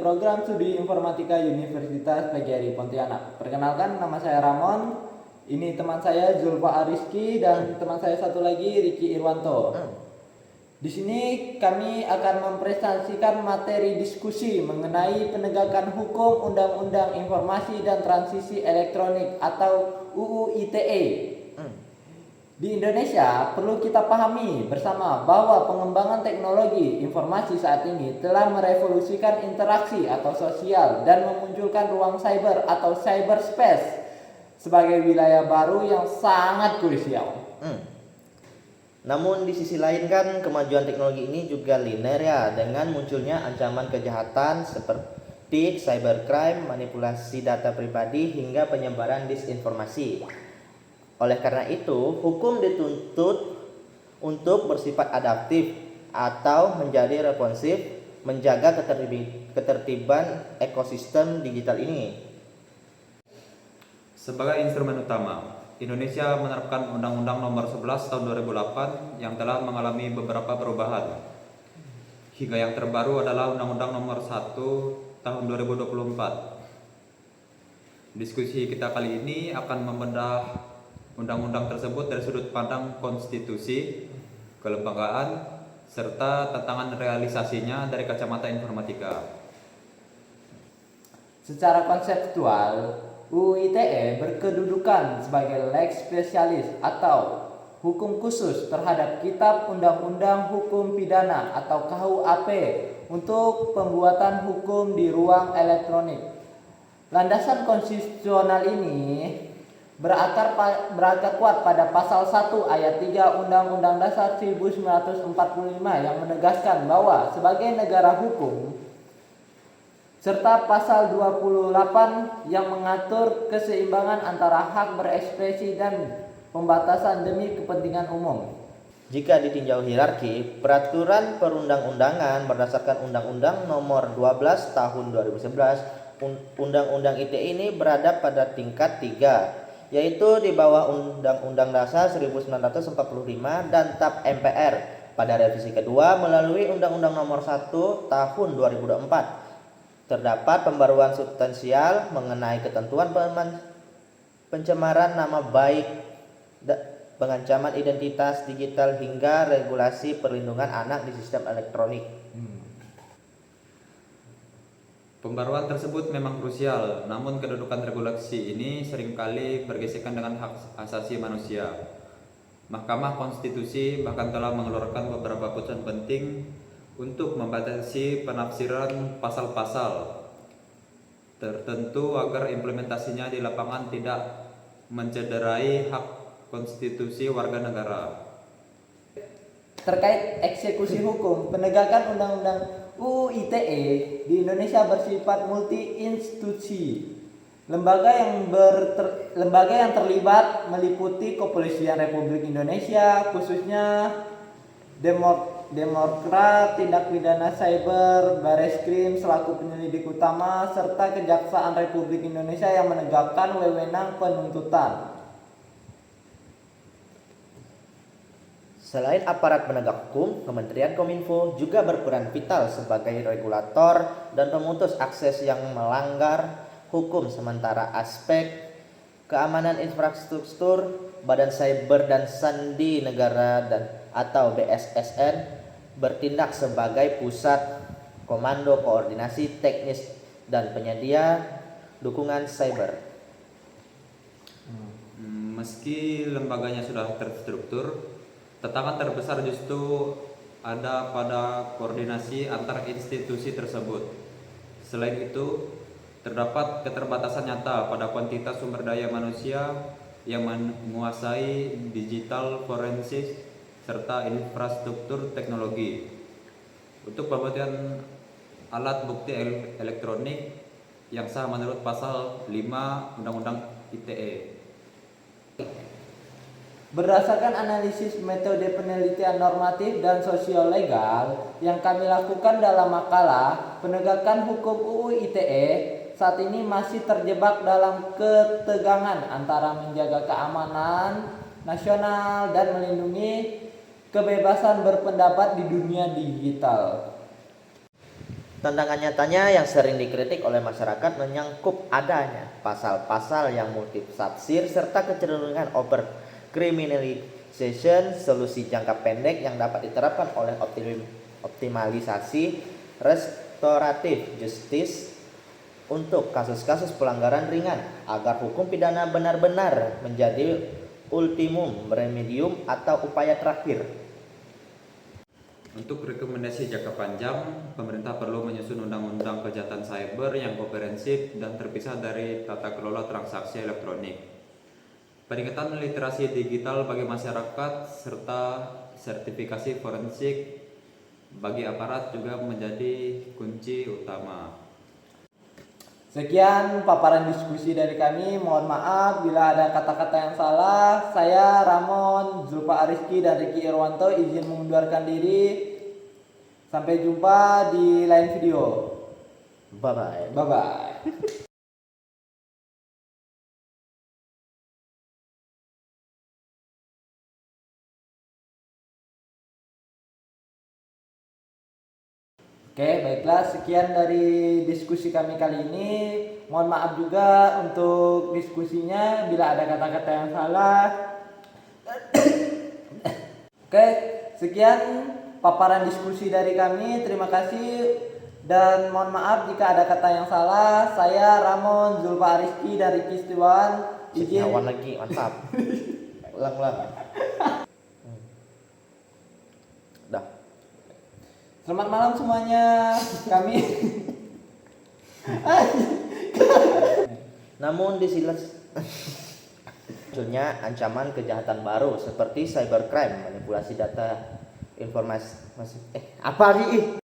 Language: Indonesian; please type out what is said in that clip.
Program Studi Informatika Universitas PGRI Pontianak. Perkenalkan, nama saya Ramon. Ini teman saya Zulfa Ariski dan teman saya satu lagi Riki Irwanto. Di sini kami akan mempresentasikan materi diskusi mengenai penegakan hukum Undang-Undang Informasi dan Transisi Elektronik atau UU ITE. Di Indonesia, perlu kita pahami bersama bahwa pengembangan teknologi informasi saat ini telah merevolusikan interaksi atau sosial dan memunculkan ruang cyber atau cyberspace sebagai wilayah baru yang sangat krusial. Namun di sisi lain kan kemajuan teknologi ini juga linear ya, dengan munculnya ancaman kejahatan seperti cybercrime, manipulasi data pribadi hingga penyebaran disinformasi. Oleh karena itu, hukum dituntut untuk bersifat adaptif atau menjadi responsif, menjaga ketertiban ekosistem digital ini. Sebagai instrumen utama, Indonesia menerapkan Undang-Undang Nomor 11 Tahun 2008 yang telah mengalami beberapa perubahan. Hingga yang terbaru adalah Undang-Undang Nomor 1 Tahun 2024. Diskusi kita kali ini akan membedah undang-undang tersebut dari sudut pandang konstitusi, kelembagaan, serta tantangan realisasinya dari kacamata informatika. Secara konseptual, UU ITE berkedudukan sebagai lex specialis atau hukum khusus terhadap Kitab Undang-Undang Hukum Pidana atau KUHP untuk pembuatan hukum di ruang elektronik. Landasan konstitusional ini berakar kuat pada pasal 1 ayat 3 Undang-Undang Dasar 1945 yang menegaskan bahwa sebagai negara hukum, serta pasal 28 yang mengatur keseimbangan antara hak berekspresi dan pembatasan demi kepentingan umum. Jika ditinjau hierarki, peraturan perundang-undangan berdasarkan Undang-Undang Nomor 12 Tahun 2011, Undang-Undang ITE ini berada pada tingkat 3, yaitu di bawah Undang-Undang Dasar 1945 dan TAP MPR pada revisi kedua melalui Undang-Undang Nomor 1 Tahun 2004. Terdapat pembaruan substansial mengenai ketentuan pencemaran nama baik, pengancaman identitas digital hingga regulasi perlindungan anak di sistem elektronik. Pembaruan tersebut memang krusial, namun kedudukan regulasi ini seringkali bergesekan dengan hak asasi manusia. Mahkamah Konstitusi bahkan telah mengeluarkan beberapa putusan penting untuk membatasi penafsiran pasal-pasal tertentu agar implementasinya di lapangan tidak mencederai hak konstitusi warga negara. Terkait eksekusi hukum, penegakan Undang-Undang UU ITE di Indonesia bersifat multi-institusi. Lembaga yang terlibat meliputi Kepolisian Republik Indonesia, khususnya Demokrat Tindak Pidana Cyber, Bareskrim selaku penyelidik utama, serta Kejaksaan Republik Indonesia yang menegakkan wewenang penuntutan. Selain aparat penegak hukum, Kementerian Kominfo juga berperan vital sebagai regulator dan pemutus akses yang melanggar hukum. Sementara aspek keamanan infrastruktur, Badan Cyber dan Sandi Negara atau BSSN bertindak sebagai pusat komando koordinasi teknis dan penyedia dukungan cyber. Meski lembaganya sudah terstruktur, tantangan terbesar justru ada pada koordinasi antar institusi tersebut. Selain itu, terdapat keterbatasan nyata pada kuantitas sumber daya manusia yang menguasai digital forensik serta infrastruktur teknologi untuk pembuatan alat bukti elektronik yang sah menurut pasal 5 Undang-Undang ITE. Berdasarkan analisis metode penelitian normatif dan sosiolegal yang kami lakukan dalam makalah, penegakan hukum UU ITE saat ini masih terjebak dalam ketegangan antara menjaga keamanan nasional dan melindungi kebebasan berpendapat di dunia digital. Tantangan nyatanya yang sering dikritik oleh masyarakat menyangkut adanya pasal-pasal yang multitafsir serta kecenderungan overcriminalization, solusi jangka pendek yang dapat diterapkan oleh optimalisasi restoratif justice untuk kasus-kasus pelanggaran ringan agar hukum pidana benar-benar menjadi ultimum remedium atau upaya terakhir. Untuk rekomendasi jangka panjang, pemerintah perlu menyusun undang-undang kejahatan cyber yang komprehensif dan terpisah dari tata kelola transaksi elektronik. Peningkatan literasi digital bagi masyarakat serta sertifikasi forensik bagi aparat juga menjadi kunci utama. Sekian paparan diskusi dari kami. Mohon maaf bila ada kata-kata yang salah. Saya Ramon, Zulfa Ariski, dan Ricky Irwanto izin mengundurkan diri. Sampai jumpa di lain video. Bye-bye. Bye-bye. Oke, baiklah, sekian dari diskusi kami kali ini. Mohon maaf juga untuk diskusinya bila ada kata-kata yang salah. Oke, sekian paparan diskusi dari kami. Terima kasih dan mohon maaf jika ada kata yang salah. Saya Ramon, Zulfa Ariski dari Kistiwan. Izin. Kawan lagi, mantap. Ulang-ulang. Dah. Selamat malam semuanya. Kami Namun munculnya ancaman kejahatan baru seperti cybercrime, manipulasi data informasi apa nih?